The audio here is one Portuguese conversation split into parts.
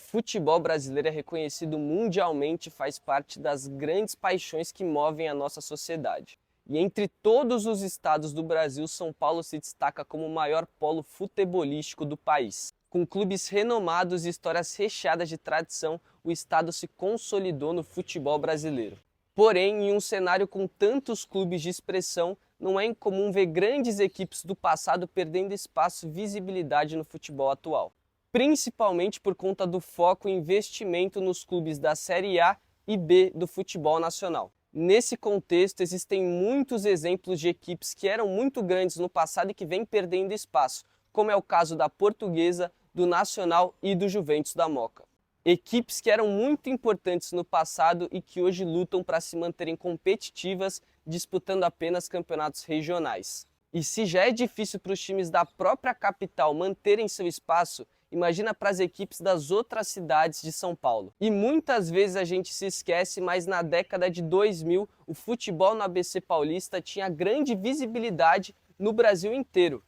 futebol brasileiro é reconhecido mundialmente e faz parte das grandes paixões que movem a nossa sociedade. E entre todos os estados do Brasil, São Paulo se destaca como o maior polo futebolístico do país. Com clubes renomados e histórias recheadas de tradição, o estado se consolidou no futebol brasileiro. Porém, em um cenário com tantos clubes de expressão, não é incomum ver grandes equipes do passado perdendo espaço e visibilidade no futebol atual, principalmente por conta do foco e investimento nos clubes da Série A e B do futebol nacional. Nesse contexto, existem muitos exemplos de equipes que eram muito grandes no passado e que vêm perdendo espaço, como é o caso da Portuguesa, do Nacional e do Juventus da Moca. Equipes que eram muito importantes no passado e que hoje lutam para se manterem competitivas, disputando apenas campeonatos regionais. E se já é difícil para os times da própria capital manterem seu espaço, imagina para as equipes das outras cidades de São Paulo. E muitas vezes a gente se esquece, mas na década de 2000, o futebol no ABC Paulista tinha grande visibilidade no Brasil inteiro,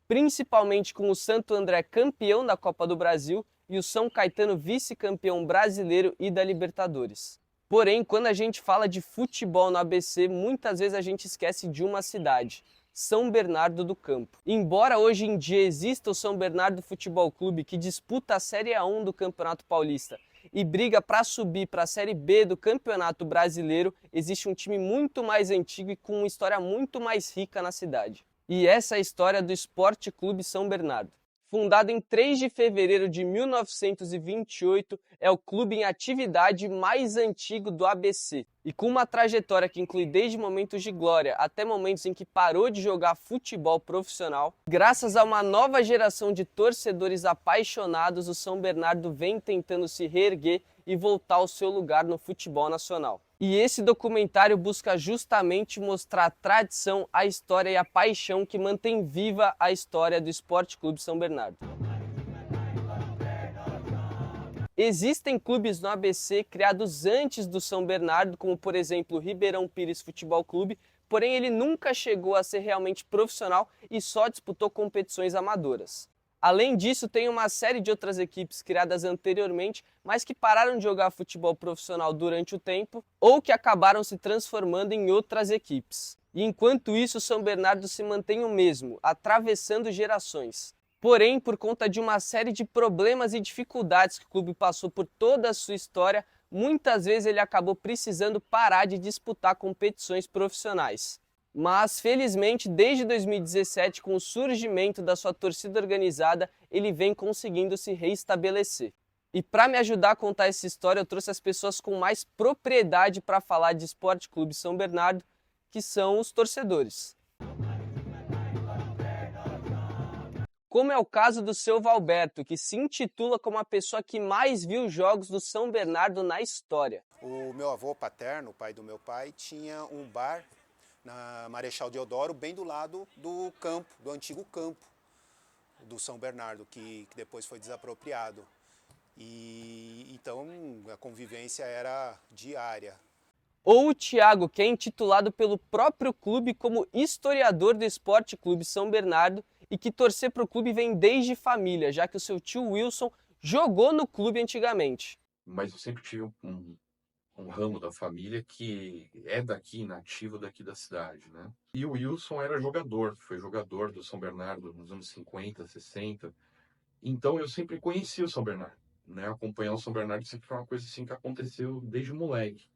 principalmente com o Santo André campeão da Copa do Brasil e o São Caetano vice-campeão brasileiro e da Libertadores. Porém, quando a gente fala de futebol no ABC, muitas vezes a gente esquece de uma cidade, São Bernardo do Campo. Embora hoje em dia exista o São Bernardo Futebol Clube, que disputa a Série A1 do Campeonato Paulista e briga para subir para a Série B do Campeonato Brasileiro, existe um time muito mais antigo e com uma história muito mais rica na cidade. E essa é a história do Esporte Clube São Bernardo. Fundado em 3 de fevereiro de 1928, é o clube em atividade mais antigo do ABC. E com uma trajetória que inclui desde momentos de glória até momentos em que parou de jogar futebol profissional, graças a uma nova geração de torcedores apaixonados, o São Bernardo vem tentando se reerguer e voltar ao seu lugar no futebol nacional. E esse documentário busca justamente mostrar a tradição, a história e a paixão que mantém viva a história do Esporte Clube São Bernardo. Existem clubes no ABC criados antes do São Bernardo, como por exemplo o Ribeirão Pires Futebol Clube, porém ele nunca chegou a ser realmente profissional e só disputou competições amadoras. Além disso, tem uma série de outras equipes criadas anteriormente, mas que pararam de jogar futebol profissional durante o tempo ou que acabaram se transformando em outras equipes. E enquanto isso, o São Bernardo se mantém o mesmo, atravessando gerações. Porém, por conta de uma série de problemas e dificuldades que o clube passou por toda a sua história, muitas vezes ele acabou precisando parar de disputar competições profissionais. Mas, felizmente, desde 2017, com o surgimento da sua torcida organizada, ele vem conseguindo se reestabelecer. E para me ajudar a contar essa história, eu trouxe as pessoas com mais propriedade para falar de Esporte Clube São Bernardo, que são os torcedores. Como é o caso do seu Valberto, que se intitula como a pessoa que mais viu jogos do São Bernardo na história. O meu avô paterno, o pai do meu pai, tinha um bar na Marechal Deodoro, bem do lado do campo, do antigo campo do São Bernardo, que depois foi desapropriado. E então a convivência era diária. Ou o Thiago, que é intitulado pelo próprio clube como historiador do Esporte Clube São Bernardo e que torcer para o clube vem desde família, já que o seu tio Wilson jogou no clube antigamente. Mas eu sempre tive um ramo da família que é daqui, nativo daqui da cidade, né? E o Wilson era jogador, foi jogador do São Bernardo nos anos 50, 60. Então eu sempre conheci o São Bernardo, né? Acompanhar o São Bernardo sempre foi uma coisa assim que aconteceu desde moleque.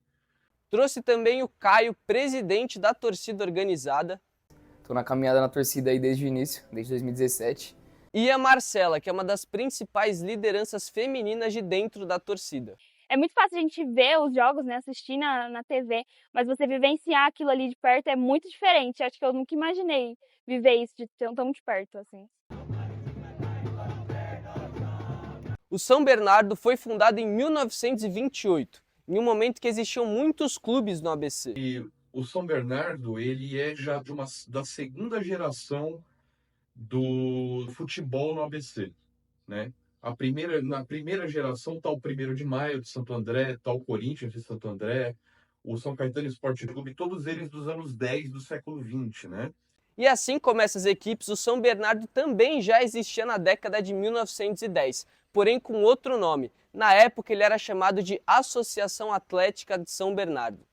Trouxe também o Caio, presidente da torcida organizada. Tô na caminhada na torcida aí desde o início, desde 2017. E a Marcela, que é uma das principais lideranças femininas de dentro da torcida. É muito fácil a gente ver os jogos, né, assistir na TV, mas você vivenciar aquilo ali de perto é muito diferente. Acho que eu nunca imaginei viver isso de tão de perto, assim. O São Bernardo foi fundado em 1928, em um momento que existiam muitos clubes no ABC. E o São Bernardo, ele é já da segunda geração do futebol no ABC, né? Na primeira geração está o 1º de Maio de Santo André, está o Corinthians de Santo André, o São Caetano Esporte Clube, todos eles dos anos 10 do século XX, né? E assim como essas equipes, o São Bernardo também já existia na década de 1910, porém com outro nome. Na época ele era chamado de Associação Atlética de São Bernardo.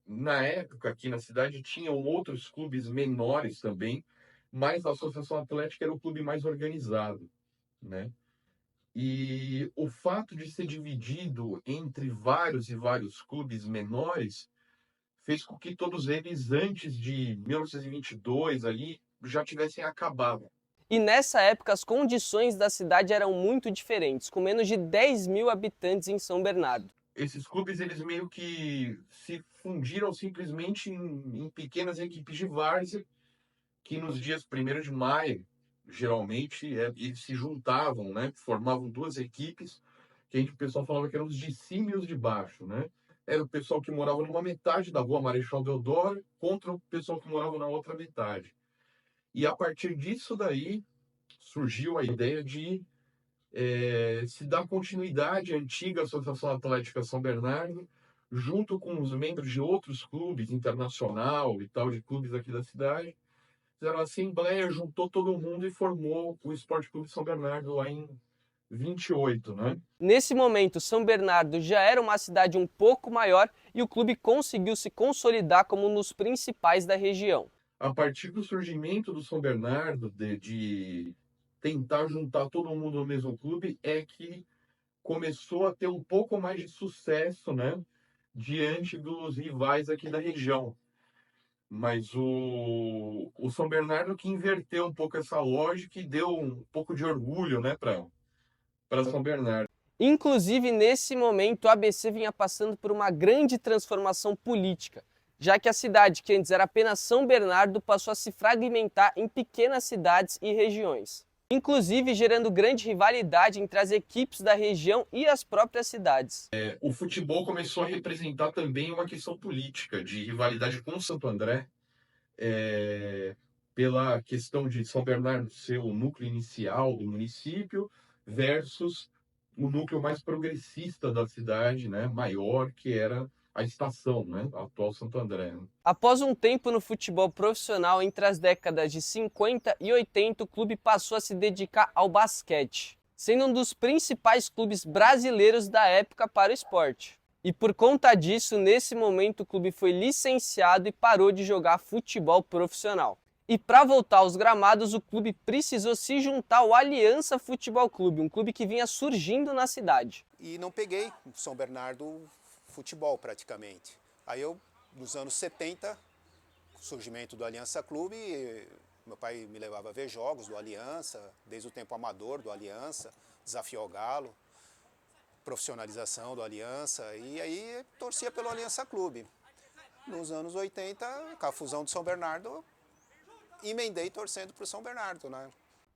Na época, aqui na cidade, tinham outros clubes menores também, mas a Associação Atlética era o clube mais organizado, né? E o fato de ser dividido entre vários e vários clubes menores fez com que todos eles, antes de 1922, ali, já tivessem acabado. E nessa época as condições da cidade eram muito diferentes, com menos de 10 mil habitantes em São Bernardo. Esses clubes, eles meio que se fundiram simplesmente em pequenas equipes de várzea, que nos dias 1º de maio, geralmente, eles se juntavam, né? Formavam duas equipes, que o pessoal falava que eram os discímios de baixo, né? Era o pessoal que morava numa metade da rua Marechal Deodoro contra o pessoal que morava na outra metade. E a partir disso daí, surgiu a ideia de se dar continuidade à antiga Associação Atlética São Bernardo, junto com os membros de outros clubes, Internacional e tal, de clubes aqui da cidade. Fizeram uma assembleia, juntou todo mundo e formou o Esporte Clube São Bernardo lá em 28, né? Nesse momento, São Bernardo já era uma cidade um pouco maior e o clube conseguiu se consolidar como um dos principais da região. A partir do surgimento do São Bernardo, de tentar juntar todo mundo no mesmo clube, é que começou a ter um pouco mais de sucesso, né? Diante dos rivais aqui da região. Mas o São Bernardo que inverteu um pouco essa lógica e deu um pouco de orgulho, né, para São Bernardo. Inclusive, nesse momento, o ABC vinha passando por uma grande transformação política, já que a cidade, que antes era apenas São Bernardo, passou a se fragmentar em pequenas cidades e regiões, inclusive gerando grande rivalidade entre as equipes da região e as próprias cidades. O futebol começou a representar também uma questão política, de rivalidade com o Santo André, pela questão de São Bernardo ser o núcleo inicial do município versus o núcleo mais progressista da cidade, né, maior, que era a estação, né, a atual Santo André. Após um tempo no futebol profissional, entre as décadas de 50 e 80, o clube passou a se dedicar ao basquete, sendo um dos principais clubes brasileiros da época para o esporte. E por conta disso, nesse momento, o clube foi licenciado e parou de jogar futebol profissional. E para voltar aos gramados, o clube precisou se juntar ao Aliança Futebol Clube, um clube que vinha surgindo na cidade. E não peguei o São Bernardo futebol praticamente. Aí eu, nos anos 70, surgimento do Aliança Clube, meu pai me levava a ver jogos do Aliança, desde o tempo amador do Aliança, Desafio ao Galo, profissionalização do Aliança, e aí torcia pelo Aliança Clube. Nos anos 80, com a fusão de São Bernardo, emendei torcendo para o São Bernardo, né?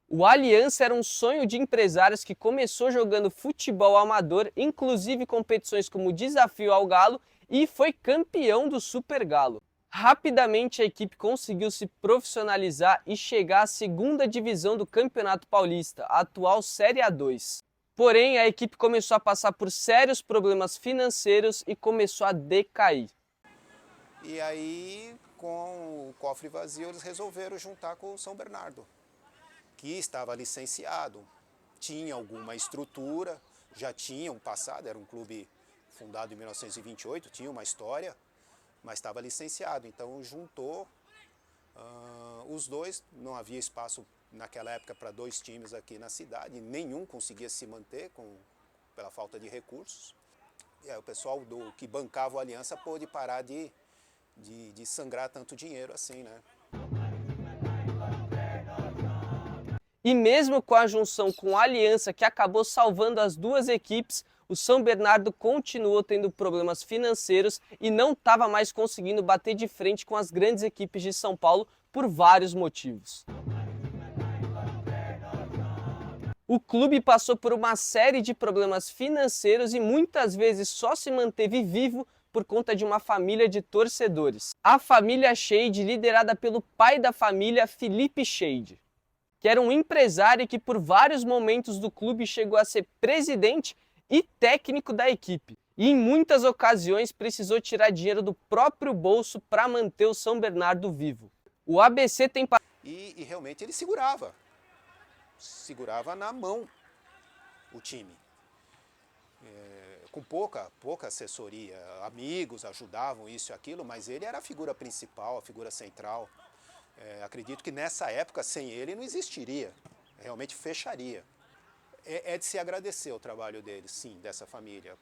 O Aliança era um sonho de empresários que começou jogando futebol amador, inclusive competições como Desafio ao Galo, e foi campeão do Super Galo. Rapidamente a equipe conseguiu se profissionalizar e chegar à segunda divisão do Campeonato Paulista, a atual Série A2. Porém, a equipe começou a passar por sérios problemas financeiros e começou a decair. E aí, com o cofre vazio, eles resolveram juntar com o São Bernardo, que estava licenciado, tinha alguma estrutura, já tinha um passado, era um clube fundado em 1928, tinha uma história, mas estava licenciado. Então juntou os dois, não havia espaço naquela época para dois times aqui na cidade, nenhum conseguia se manter pela falta de recursos. E aí o pessoal que bancava a Aliança pôde parar de sangrar tanto dinheiro assim, né? E mesmo com a junção com a Aliança, que acabou salvando as duas equipes, o São Bernardo continuou tendo problemas financeiros e não estava mais conseguindo bater de frente com as grandes equipes de São Paulo por vários motivos. O clube passou por uma série de problemas financeiros e muitas vezes só se manteve vivo por conta de uma família de torcedores. A família Scheide, liderada pelo pai da família, Felipe Scheide, que era um empresário que por vários momentos do clube chegou a ser presidente e técnico da equipe. E em muitas ocasiões precisou tirar dinheiro do próprio bolso para manter o São Bernardo vivo. O ABC tem e realmente ele segurava na mão o time. Com pouca assessoria, amigos ajudavam isso e aquilo, mas ele era a figura principal, a figura central. Acredito que nessa época, sem ele, não existiria, realmente fecharia. É de se agradecer o trabalho deles, sim, dessa família.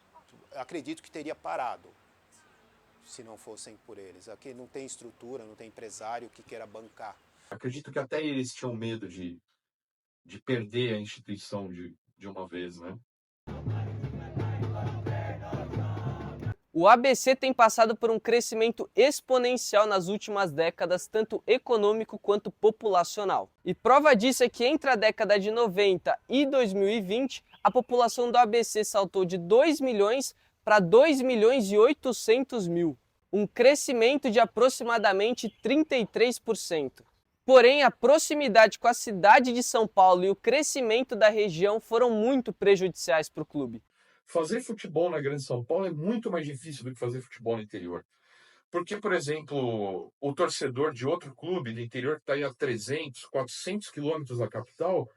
Acredito que teria parado se não fossem por eles. Aqui não tem estrutura, não tem empresário que queira bancar. Acredito que até eles tinham medo de perder a instituição de uma vez, né? O ABC tem passado por um crescimento exponencial nas últimas décadas, tanto econômico quanto populacional. E prova disso é que entre a década de 90 e 2020, a população do ABC saltou de 2 milhões para 2 milhões e 800 mil, um crescimento de aproximadamente 33%. Porém, a proximidade com a cidade de São Paulo e o crescimento da região foram muito prejudiciais para o clube. Fazer futebol na Grande São Paulo é muito mais difícil do que fazer futebol no interior. Porque, por exemplo, o torcedor de outro clube do interior que está aí a 300, 400 quilômetros da capital,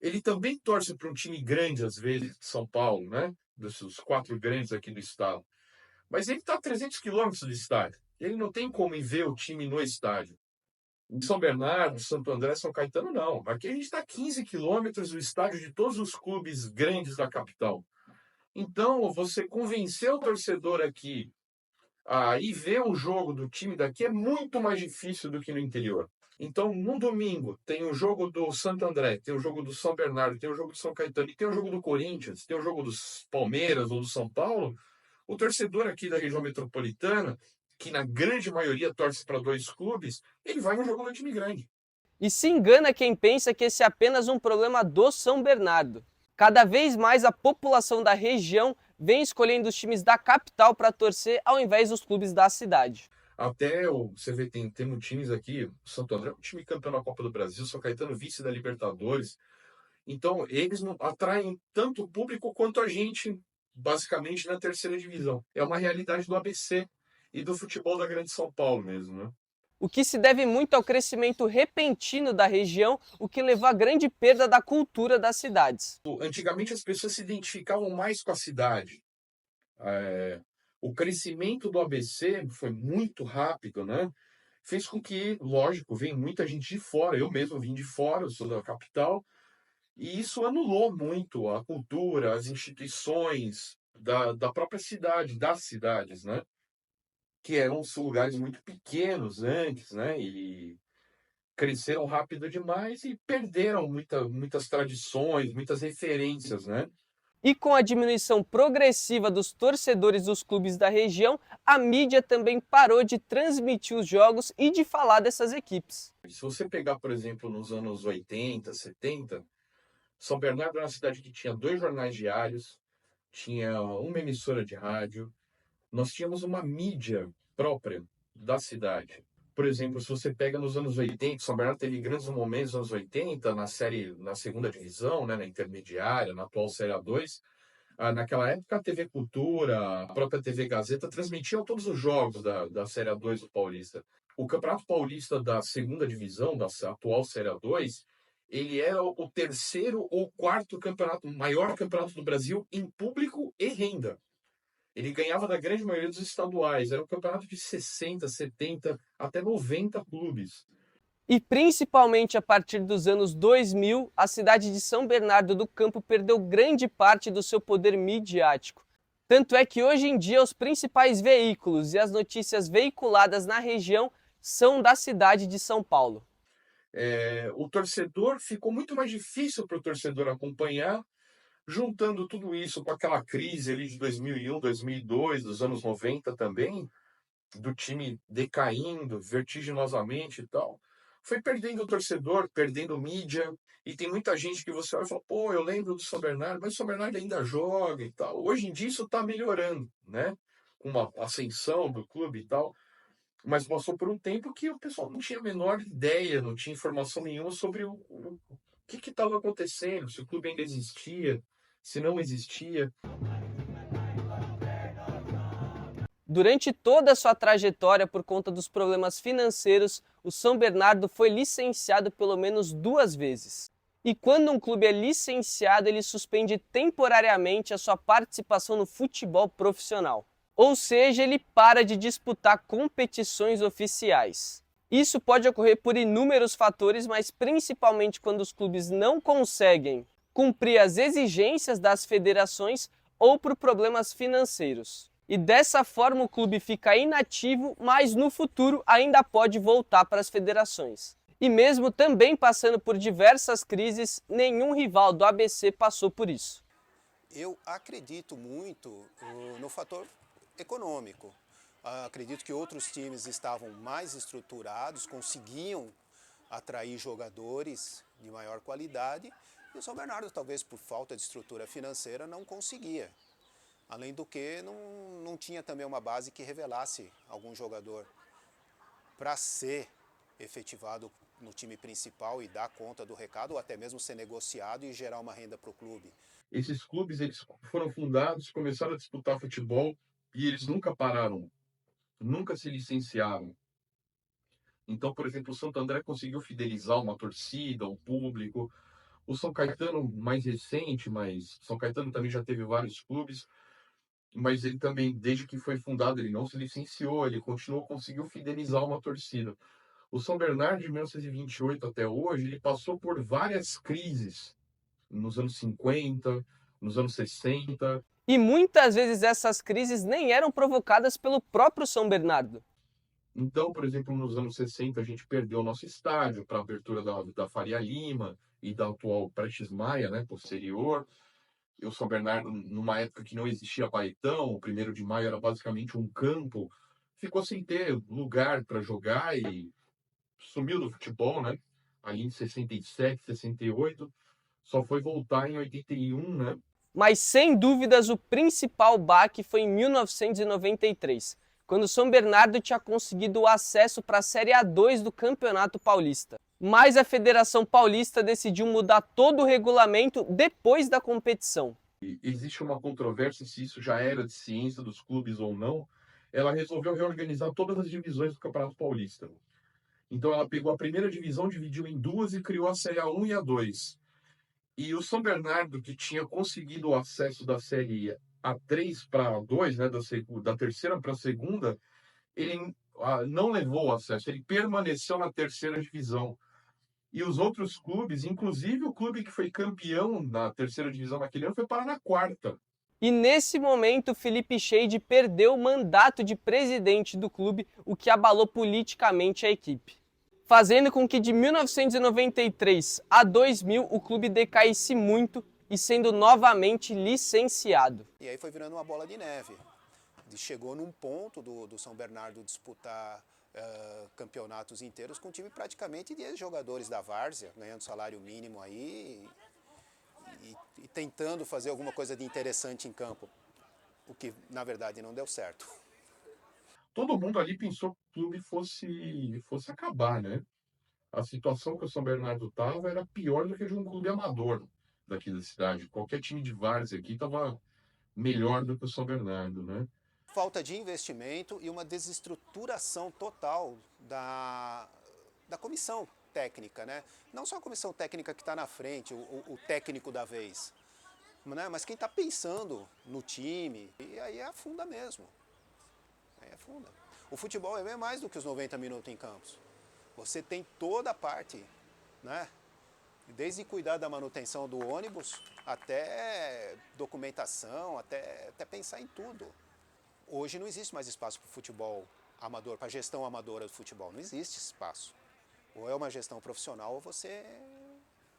ele também torce para um time grande, às vezes, de São Paulo, né? Desses 4 grandes aqui do estado. Mas ele está a 300 quilômetros do estádio. Ele não tem como ir ver o time no estádio. Em São Bernardo, Santo André, São Caetano, não. Aqui a gente está a 15 quilômetros do estádio de todos os clubes grandes da capital. Então, você convencer o torcedor aqui a ir ver o jogo do time daqui é muito mais difícil do que no interior. Então, no domingo, tem o jogo do Santo André, tem o jogo do São Bernardo, tem o jogo do São Caetano, e tem o jogo do Corinthians, tem o jogo dos Palmeiras ou do São Paulo. O torcedor aqui da região metropolitana, que na grande maioria torce para 2 clubes, ele vai no jogo do time grande. E se engana quem pensa que esse é apenas um problema do São Bernardo. Cada vez mais a população da região vem escolhendo os times da capital para torcer ao invés dos clubes da cidade. Até você vê, temos times aqui, o Santo André é um time campeão da Copa do Brasil, São Caetano vice da Libertadores. Então, eles não atraem tanto o público quanto a gente, basicamente, na terceira divisão. É uma realidade do ABC e do futebol da Grande São Paulo mesmo, né? O que se deve muito ao crescimento repentino da região, o que levou à grande perda da cultura das cidades. Antigamente as pessoas se identificavam mais com a cidade. O crescimento do ABC foi muito rápido, né? Fez com que, lógico, vem muita gente de fora. Eu mesmo vim de fora, eu sou da capital. E isso anulou muito a cultura, as instituições da própria cidade, das cidades, né? Que eram lugares muito pequenos antes, né? E cresceram rápido demais e perderam muitas tradições, muitas referências, né? E com a diminuição progressiva dos torcedores dos clubes da região, a mídia também parou de transmitir os jogos e de falar dessas equipes. Se você pegar, por exemplo, nos anos 80, 70, São Bernardo era uma cidade que tinha 2 jornais diários, tinha uma emissora de rádio, nós tínhamos uma mídia própria da cidade. Por exemplo, se você pega nos anos 80, São Bernardo teve grandes momentos nos anos 80, na segunda divisão, né, na intermediária, na atual Série A2. Naquela época, a TV Cultura, a própria TV Gazeta transmitiam todos os jogos da Série A2 do Paulista. O Campeonato Paulista da segunda divisão, da atual Série A2, ele era o terceiro ou quarto maior campeonato do Brasil em público e renda. Ele ganhava da grande maioria dos estaduais. Era um campeonato de 60, 70, até 90 clubes. E principalmente a partir dos anos 2000, a cidade de São Bernardo do Campo perdeu grande parte do seu poder midiático. Tanto é que hoje em dia os principais veículos e as notícias veiculadas na região são da cidade de São Paulo. O torcedor, ficou muito mais difícil para o torcedor acompanhar, juntando tudo isso com aquela crise ali de 2001, 2002, dos anos 90 também, do time decaindo vertiginosamente e tal, foi perdendo o torcedor, perdendo mídia, e tem muita gente que você olha e fala, pô, eu lembro do São Bernardo, mas o São Bernardo ainda joga e tal. Hoje em dia isso está melhorando, né? Com uma ascensão do clube e tal, mas passou por um tempo que o pessoal não tinha a menor ideia, não tinha informação nenhuma sobre o que estava acontecendo, se o clube ainda existia, se não existia. Durante toda a sua trajetória, por conta dos problemas financeiros, o São Bernardo foi licenciado pelo menos 2 vezes. E quando um clube é licenciado, ele suspende temporariamente a sua participação no futebol profissional. Ou seja, ele para de disputar competições oficiais. Isso pode ocorrer por inúmeros fatores, mas principalmente quando os clubes não conseguem cumprir as exigências das federações ou por problemas financeiros. E dessa forma o clube fica inativo, mas no futuro ainda pode voltar para as federações. E mesmo também passando por diversas crises, nenhum rival do ABC passou por isso. Eu acredito muito no fator econômico. Acredito que outros times estavam mais estruturados, conseguiam atrair jogadores de maior qualidade, e o São Bernardo, talvez por falta de estrutura financeira, não conseguia. Além do que, não tinha também uma base que revelasse algum jogador para ser efetivado no time principal e dar conta do recado, ou até mesmo ser negociado e gerar uma renda para o clube. Esses clubes eles foram fundados, começaram a disputar futebol e eles nunca pararam, nunca se licenciaram. Então, por exemplo, o Santo André conseguiu fidelizar uma torcida, um público. O São Caetano, mais recente, mas São Caetano também já teve vários clubes, mas ele também, desde que foi fundado, ele não se licenciou, ele continuou, conseguiu fidelizar uma torcida. O São Bernardo, de 1928 até hoje, ele passou por várias crises, nos anos 50, nos anos 60. E muitas vezes essas crises nem eram provocadas pelo próprio São Bernardo. Então, por exemplo, nos anos 60, a gente perdeu o nosso estádio para a abertura da Faria Lima e da atual Prestes Maia, né, posterior. Eu São Bernardo, numa época que não existia Baetão, o 1º de maio era basicamente um campo, ficou sem ter lugar para jogar e sumiu do futebol, né? Ali em 67, 68, só foi voltar em 81, né? Mas sem dúvidas o principal baque foi em 1993, quando o São Bernardo tinha conseguido o acesso para a Série A2 do Campeonato Paulista. Mas a Federação Paulista decidiu mudar todo o regulamento depois da competição. E existe uma controvérsia se isso já era de ciência dos clubes ou não. Ela resolveu reorganizar todas as divisões do Campeonato Paulista. Então ela pegou a primeira divisão, dividiu em duas e criou a Série A1 e A2. E o São Bernardo, que tinha conseguido o acesso da Série A3 para A2, né, da terceira para a segunda, ele não levou o acesso, ele permaneceu na terceira divisão. E os outros clubes, inclusive o clube que foi campeão na terceira divisão naquele ano, foi parar na quarta. E nesse momento, Felipe Scheide perdeu o mandato de presidente do clube, o que abalou politicamente a equipe, fazendo com que de 1993 a 2000 o clube decaísse muito e sendo novamente licenciado. E aí foi virando uma bola de neve. Chegou num ponto do São Bernardo disputar campeonatos inteiros com um time praticamente de jogadores da várzea, ganhando salário mínimo aí e tentando fazer alguma coisa de interessante em campo, o que na verdade não deu certo. Todo mundo ali pensou que o clube fosse acabar, né? A situação que o São Bernardo estava era pior do que de um clube amador daqui da cidade. Qualquer time de várzea aqui estava melhor do que o São Bernardo, né? Falta de investimento e uma desestruturação total da comissão técnica, né? Não só a comissão técnica que está na frente, o técnico da vez, né? Mas quem está pensando no time, e aí afunda mesmo. Aí afunda. O futebol é mais do que os 90 minutos em campos. Você tem toda a parte, né? Desde cuidar da manutenção do ônibus, até documentação, até pensar em tudo. Hoje não existe mais espaço para o futebol amador, para a gestão amadora do futebol. Não existe espaço. Ou é uma gestão profissional ou você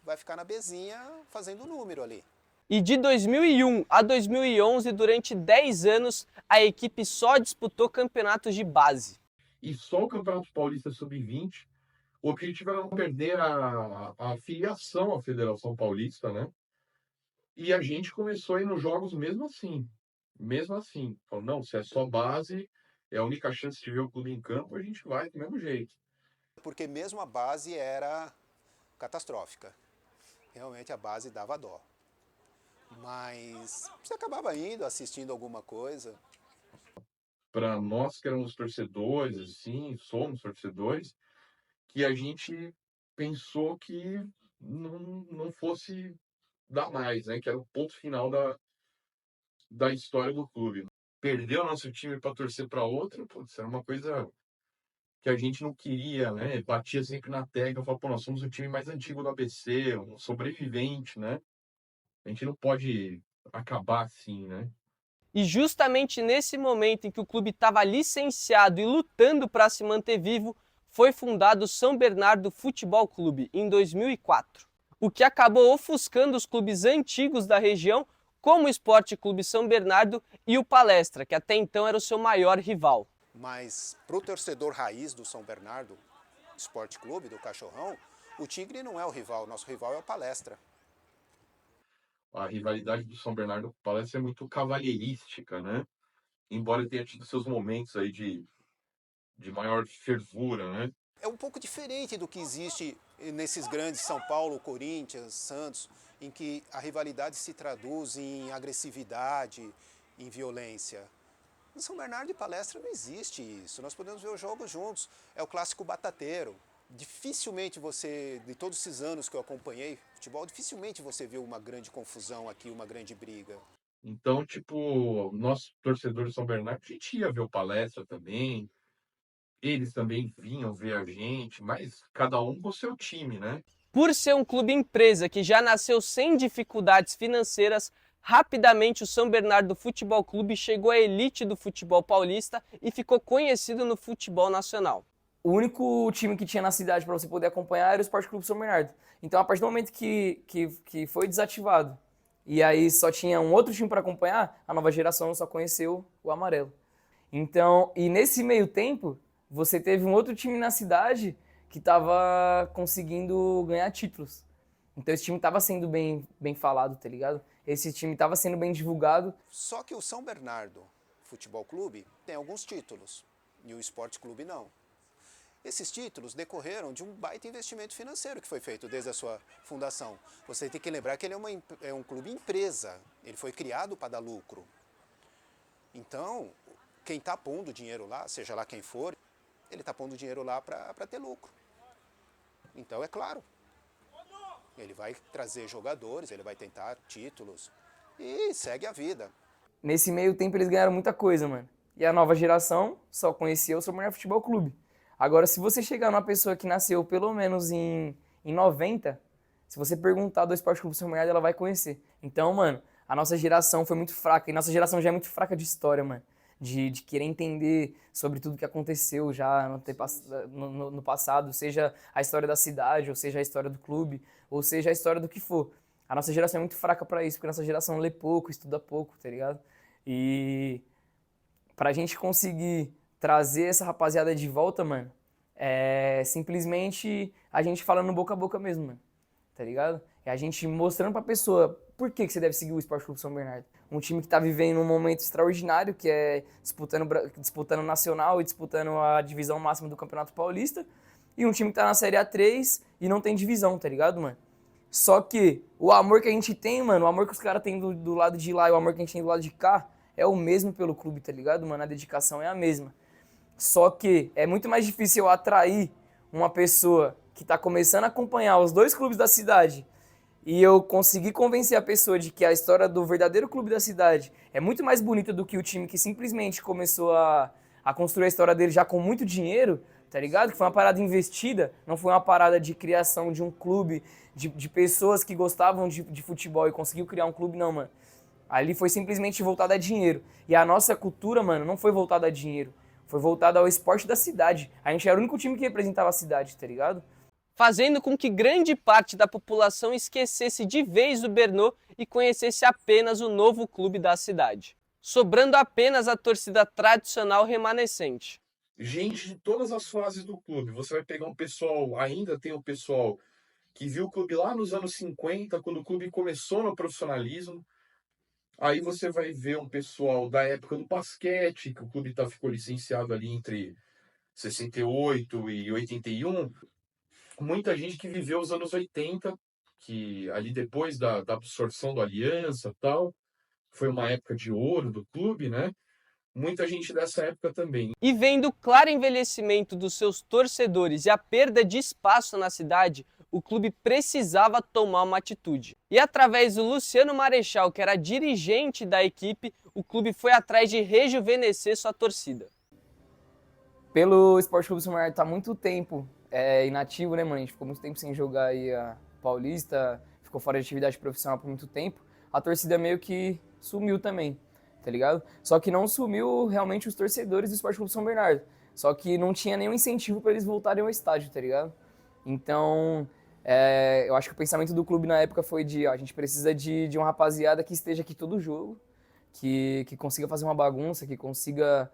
vai ficar na bezinha fazendo número ali. E de 2001 a 2011, durante 10 anos, a equipe só disputou campeonatos de base. E só o Campeonato Paulista Sub-20, o objetivo era não perder a filiação à Federação Paulista, né? E a gente começou a ir nos jogos mesmo assim. Mesmo assim. Falou, não, se é só base, é a única chance de ver o clube em campo, a gente vai do mesmo jeito. Porque mesmo a base era catastrófica. Realmente a base dava dó. Mas você acabava indo, assistindo alguma coisa. Para nós que éramos torcedores, assim, somos torcedores, que a gente pensou que não fosse dar mais, né? Que era o ponto final da história do clube. Perder o nosso time para torcer para outro, putz, era uma coisa que a gente não queria, né? Batia sempre na tecla, falava, pô, nós somos o time mais antigo do ABC, um sobrevivente, né? A gente não pode acabar assim, né? E justamente nesse momento em que o clube estava licenciado e lutando para se manter vivo, foi fundado o São Bernardo Futebol Clube em 2004, o que acabou ofuscando os clubes antigos da região, como o Esporte Clube São Bernardo e o Palestra, que até então era o seu maior rival. Mas para o torcedor raiz do São Bernardo Esporte Clube, do Cachorrão, o Tigre não é o rival, o nosso rival é o Palestra. A rivalidade do São Bernardo parece ser muito cavalheirística, né? Embora tenha tido seus momentos aí de maior fervura, né? É um pouco diferente do que existe nesses grandes São Paulo, Corinthians, Santos, em que a rivalidade se traduz em agressividade, em violência. Em São Bernardo e Palestra não existe isso. Nós podemos ver os jogos juntos. É o clássico batateiro. Dificilmente você, de todos esses anos que eu acompanhei futebol, dificilmente você viu uma grande confusão aqui, uma grande briga. Então, tipo, nós torcedores de São Bernardo, a gente ia ver o Palestra também, eles também vinham ver a gente, mas cada um com o seu time, né? Por ser um clube empresa que já nasceu sem dificuldades financeiras, rapidamente o São Bernardo Futebol Clube chegou à elite do futebol paulista e ficou conhecido no futebol nacional. O único time que tinha na cidade para você poder acompanhar era o Esporte Clube São Bernardo. Então, a partir do momento que foi desativado e aí só tinha um outro time para acompanhar, a nova geração só conheceu o amarelo. Então, e nesse meio tempo, você teve um outro time na cidade que estava conseguindo ganhar títulos. Então, esse time estava sendo bem falado, tá ligado? Esse time estava sendo bem divulgado. Só que o São Bernardo Futebol Clube tem alguns títulos e o Esporte Clube não. Esses títulos decorreram de um baita investimento financeiro que foi feito desde a sua fundação. Você tem que lembrar que ele é um clube empresa, ele foi criado para dar lucro. Então, quem está pondo dinheiro lá, seja lá quem for, ele está pondo dinheiro lá para ter lucro. Então, é claro, ele vai trazer jogadores, ele vai tentar títulos e segue a vida. Nesse meio tempo eles ganharam muita coisa, mano. E a nova geração só conhecia o São Bernardo Futebol Clube. Agora, se você chegar numa pessoa que nasceu pelo menos em 90, se você perguntar do Esporte Clube São Bernardo, ela vai conhecer. Então, mano, a nossa geração foi muito fraca. E nossa geração já é muito fraca de história, mano. De querer entender sobre tudo que aconteceu já no passado, seja a história da cidade, ou seja a história do clube, ou seja a história do que for. A nossa geração é muito fraca pra isso, porque a nossa geração lê pouco, estuda pouco, tá ligado? E pra gente conseguir trazer essa rapaziada de volta, mano, é simplesmente a gente falando boca a boca mesmo, mano, tá ligado? É a gente mostrando pra pessoa por que você deve seguir o Esporte Clube São Bernardo. Um time que tá vivendo um momento extraordinário, que é disputando nacional e disputando a divisão máxima do Campeonato Paulista, e um time que tá na Série A3 e não tem divisão, tá ligado, mano? Só que o amor que a gente tem, mano, o amor que os caras têm do lado de lá e o amor que a gente tem do lado de cá é o mesmo pelo clube, tá ligado, mano? A dedicação é a mesma. Só que é muito mais difícil eu atrair uma pessoa que tá começando a acompanhar os dois clubes da cidade e eu conseguir convencer a pessoa de que a história do verdadeiro clube da cidade é muito mais bonita do que o time que simplesmente começou a construir a história dele já com muito dinheiro, tá ligado? Que foi uma parada investida, não foi uma parada de criação de um clube, de pessoas que gostavam de futebol e conseguiu criar um clube, não, mano. Ali foi simplesmente voltada a dinheiro. E a nossa cultura, mano, não foi voltada a dinheiro. Foi voltada ao esporte da cidade. A gente era o único time que representava a cidade, tá ligado? Fazendo com que grande parte da população esquecesse de vez o Bernô e conhecesse apenas o novo clube da cidade, sobrando apenas a torcida tradicional remanescente. Gente de todas as fases do clube. Você vai pegar um pessoal, ainda tem o pessoal que viu o clube lá nos anos 50, quando o clube começou no profissionalismo. Aí você vai ver um pessoal da época do basquete, que o clube ficou licenciado ali entre 68 e 81. Muita gente que viveu os anos 80, que ali depois da absorção do Aliança e tal, foi uma época de ouro do clube, né? muita gente dessa época também. E vendo o claro envelhecimento dos seus torcedores e a perda de espaço na cidade, o clube precisava tomar uma atitude. E através do Luciano Marechal, que era dirigente da equipe, o clube foi atrás de rejuvenescer sua torcida. Pelo Esporte Clube São Bernardo tá muito tempo inativo, né, mano? A gente ficou muito tempo sem jogar aí a Paulista, ficou fora de atividade profissional por muito tempo. A torcida meio que sumiu também, tá ligado? Só que não sumiu realmente os torcedores do Esporte Clube São Bernardo. Só que não tinha nenhum incentivo para eles voltarem ao estádio, tá ligado? Então, eu acho que o pensamento do clube na época foi de, ó, a gente precisa de uma rapaziada que esteja aqui todo jogo, que consiga fazer uma bagunça, que consiga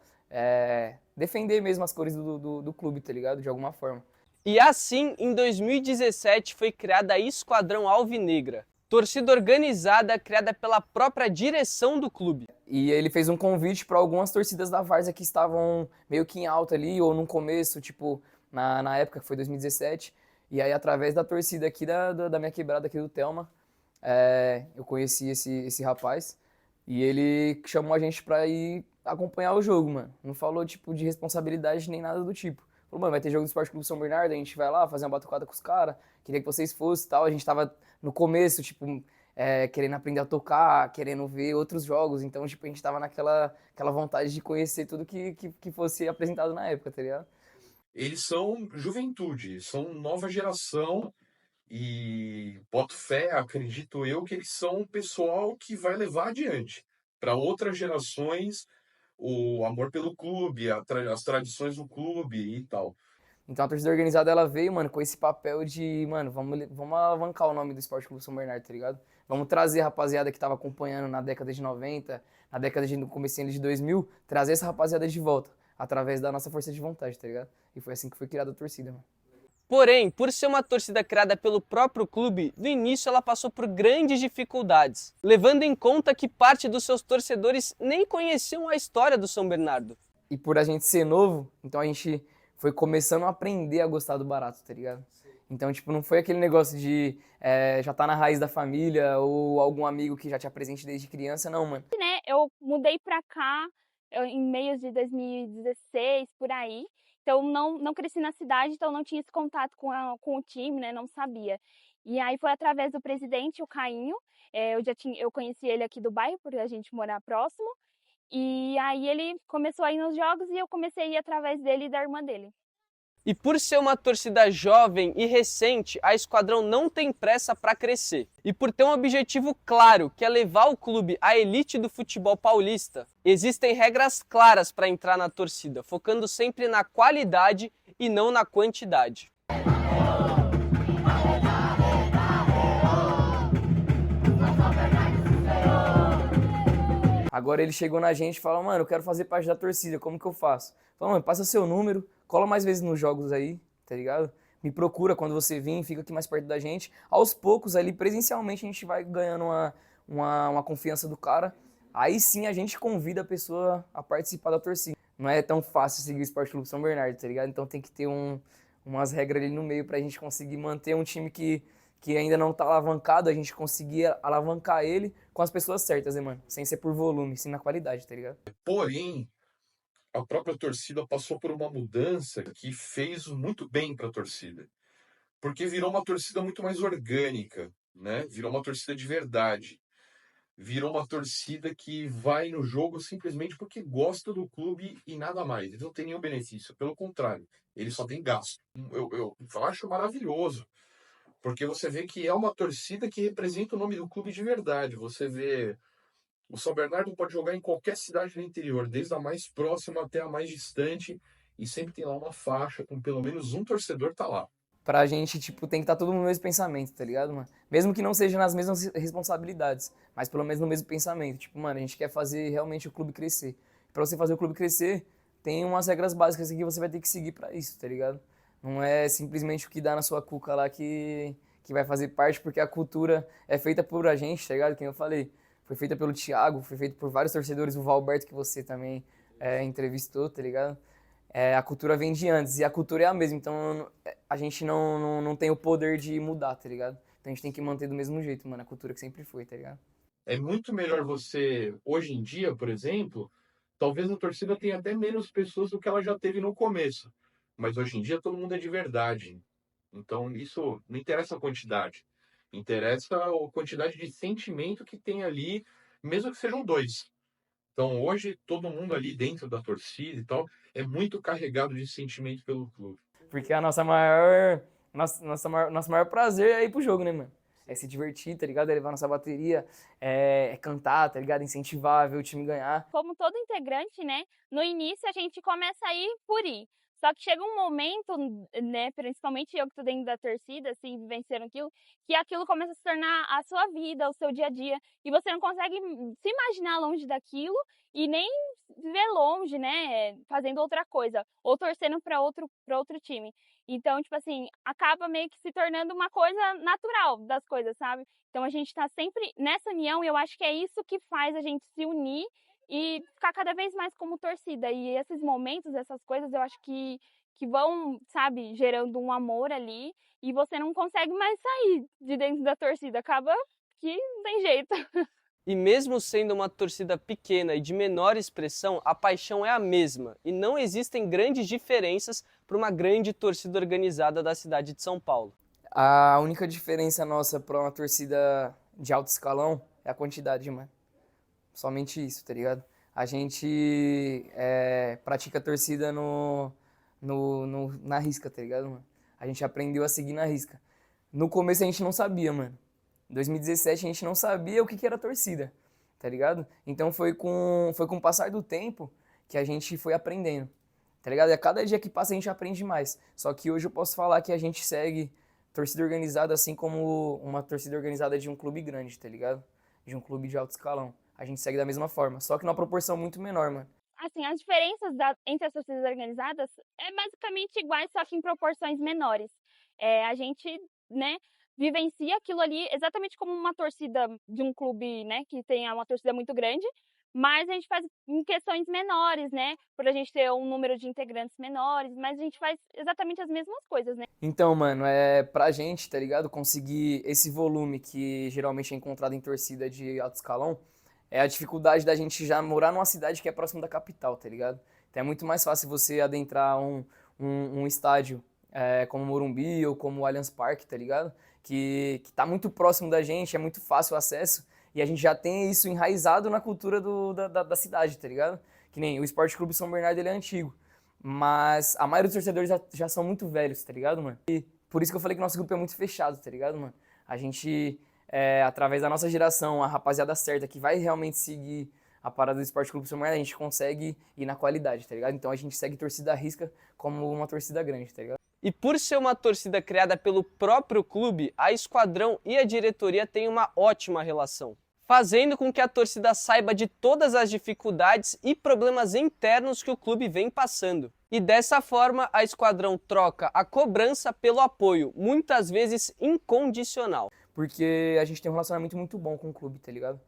defender mesmo as cores do clube, tá ligado? De alguma forma. E assim, em 2017, foi criada a Esquadrão Alvinegra, torcida organizada criada pela própria direção do clube. E ele fez um convite para algumas torcidas da Várzea que estavam meio que em alta ali, ou no começo, tipo, na época que foi 2017. E aí, através da torcida aqui da minha quebrada aqui do Telma, eu conheci esse rapaz. E ele chamou a gente pra ir acompanhar o jogo, mano. Não falou, tipo, de responsabilidade nem nada do tipo. Falou, mano, vai ter jogo do Esporte Clube São Bernardo, a gente vai lá fazer uma batucada com os caras, queria que vocês fossem e tal. A gente tava no começo, tipo, querendo aprender a tocar, querendo ver outros jogos. Então, tipo, a gente tava aquela vontade de conhecer tudo que fosse apresentado na época, tá ligado? Eles são juventude, são nova geração e boto fé, acredito eu, que eles são um pessoal que vai levar adiante para outras gerações o amor pelo clube, as tradições do clube e tal. Então a torcida organizada ela veio, mano, com esse papel de, mano, vamos alavancar o nome do Esporte Clube São Bernardo, tá ligado? Vamos trazer a rapaziada que tava acompanhando na década de 90, na década no comecinho de 2000, trazer essa rapaziada de volta, através da nossa força de vontade, tá ligado? E foi assim que foi criada a torcida, mano. Porém, por ser uma torcida criada pelo próprio clube, no início ela passou por grandes dificuldades, levando em conta que parte dos seus torcedores nem conheciam a história do São Bernardo. E por a gente ser novo, então a gente foi começando a aprender a gostar do barato, tá ligado? Então, tipo, não foi aquele negócio de já tá na raiz da família ou algum amigo que já te apresente desde criança, não, mano. Né, eu mudei pra cá em meios de 2016, por aí. Então não cresci na cidade, então não tinha esse contato com o time, né? Não sabia. E aí foi através do presidente, o Cainho. Eu conheci ele aqui do bairro, por a gente morar próximo. E aí ele começou a ir nos jogos e eu comecei a ir através dele e da irmã dele. E por ser uma torcida jovem e recente, a Esquadrão não tem pressa para crescer. E por ter um objetivo claro, que é levar o clube à elite do futebol paulista, existem regras claras para entrar na torcida, focando sempre na qualidade e não na quantidade. Agora ele chegou na gente e falou, mano, eu quero fazer parte da torcida, como que eu faço? Falou, mano, passa seu número, cola mais vezes nos jogos aí, tá ligado? Me procura quando você vir, fica aqui mais perto da gente. Aos poucos, ali, presencialmente, a gente vai ganhando uma confiança do cara. Aí sim a gente convida a pessoa a participar da torcida. Não é tão fácil seguir o Esporte Clube São Bernardo, tá ligado? Então tem que ter umas regras ali no meio pra gente conseguir manter um time que ainda não tá alavancado, a gente conseguir alavancar ele com as pessoas certas, né, mano? Sem ser por volume, sim na qualidade, tá ligado? Porém, a própria torcida passou por uma mudança que fez muito bem para a torcida, porque virou uma torcida muito mais orgânica, né? Virou uma torcida de verdade. Virou uma torcida que vai no jogo simplesmente porque gosta do clube e nada mais. Eles não tem nenhum benefício, pelo contrário, eles só têm gasto. Eu acho maravilhoso, porque você vê que é uma torcida que representa o nome do clube de verdade. Você vê, o São Bernardo pode jogar em qualquer cidade do interior, desde a mais próxima até a mais distante, e sempre tem lá uma faixa com pelo menos um torcedor tá lá. Pra gente, tipo, tem que estar todo mundo no mesmo pensamento, tá ligado, mano? Mesmo que não seja nas mesmas responsabilidades, mas pelo menos no mesmo pensamento. Tipo, mano, a gente quer fazer realmente o clube crescer. Pra você fazer o clube crescer, tem umas regras básicas que você vai ter que seguir pra isso, tá ligado? Não é simplesmente o que dá na sua cuca lá que vai fazer parte, porque a cultura é feita por a gente, tá ligado? Como eu falei, foi feita pelo Thiago, foi feita por vários torcedores, o Valberto, que você também entrevistou, tá ligado? A cultura vem de antes, e a cultura é a mesma, então a gente não tem o poder de mudar, tá ligado? Então a gente tem que manter do mesmo jeito, mano, a cultura que sempre foi, tá ligado? É muito melhor você, hoje em dia, por exemplo, talvez a torcida tenha até menos pessoas do que ela já teve no começo. Mas hoje em dia todo mundo é de verdade. Então isso não interessa a quantidade. Interessa a quantidade de sentimento que tem ali, mesmo que sejam dois. Então hoje todo mundo ali dentro da torcida e tal é muito carregado de sentimento pelo clube. Porque a nosso maior prazer é ir pro jogo, né, mano? É se divertir, tá ligado? É levar nossa bateria, é cantar, tá ligado? Incentivar, ver o time ganhar. Como todo integrante, né, no início a gente começa a ir por ir. Só que chega um momento, né, principalmente eu que tô dentro da torcida, assim, vivenciando aquilo, que aquilo começa a se tornar a sua vida, o seu dia a dia, e você não consegue se imaginar longe daquilo e nem viver longe, né, fazendo outra coisa, ou torcendo para outro time. Então, tipo assim, acaba meio que se tornando uma coisa natural das coisas, sabe? Então a gente tá sempre nessa união e eu acho que é isso que faz a gente se unir e ficar cada vez mais como torcida. E esses momentos, essas coisas, eu acho que vão, sabe, gerando um amor ali e você não consegue mais sair de dentro da torcida. Acaba que não tem jeito. E mesmo sendo uma torcida pequena e de menor expressão, a paixão é a mesma e não existem grandes diferenças para uma grande torcida organizada da cidade de São Paulo. A única diferença nossa pra uma torcida de alto escalão é a quantidade, mano. Somente isso, tá ligado? A gente pratica a torcida na risca, tá ligado, mano? A gente aprendeu a seguir na risca. No começo a gente não sabia, mano. Em 2017 a gente não sabia o que era torcida, tá ligado? Então foi com o passar do tempo que a gente foi aprendendo, tá ligado? E a cada dia que passa a gente aprende mais. Só que hoje eu posso falar que a gente segue torcida organizada assim como uma torcida organizada de um clube grande, tá ligado? De um clube de alto escalão. A gente segue da mesma forma, só que numa proporção muito menor, mano. Assim, as diferenças entre as torcidas organizadas é basicamente iguais, só que em proporções menores. A gente, né, vivencia aquilo ali exatamente como uma torcida de um clube, né, que tenha uma torcida muito grande, mas a gente faz em questões menores, né, por a gente ter um número de integrantes menores, mas a gente faz exatamente as mesmas coisas, né. Então, mano, pra gente, tá ligado? Conseguir esse volume que geralmente é encontrado em torcida de alto escalão, é a dificuldade da gente já morar numa cidade que é próximo da capital, tá ligado? Então é muito mais fácil você adentrar um estádio como o Morumbi ou como o Allianz Parque, tá ligado? Que tá muito próximo da gente, é muito fácil o acesso, e a gente já tem isso enraizado na cultura da cidade, tá ligado? Que nem o Esporte Clube São Bernardo, ele é antigo, mas a maioria dos torcedores já são muito velhos, tá ligado, mano? E por isso que eu falei que nosso grupo é muito fechado, tá ligado, mano? A gente, através da nossa geração, a rapaziada certa que vai realmente seguir a parada do Esporte Clube São Bernardo, a gente consegue ir na qualidade, tá ligado? Então a gente segue torcida à risca como uma torcida grande, tá ligado? E por ser uma torcida criada pelo próprio clube, a Esquadrão e a diretoria têm uma ótima relação, fazendo com que a torcida saiba de todas as dificuldades e problemas internos que o clube vem passando. E dessa forma, a Esquadrão troca a cobrança pelo apoio, muitas vezes incondicional. Porque a gente tem um relacionamento muito bom com o clube, tá ligado?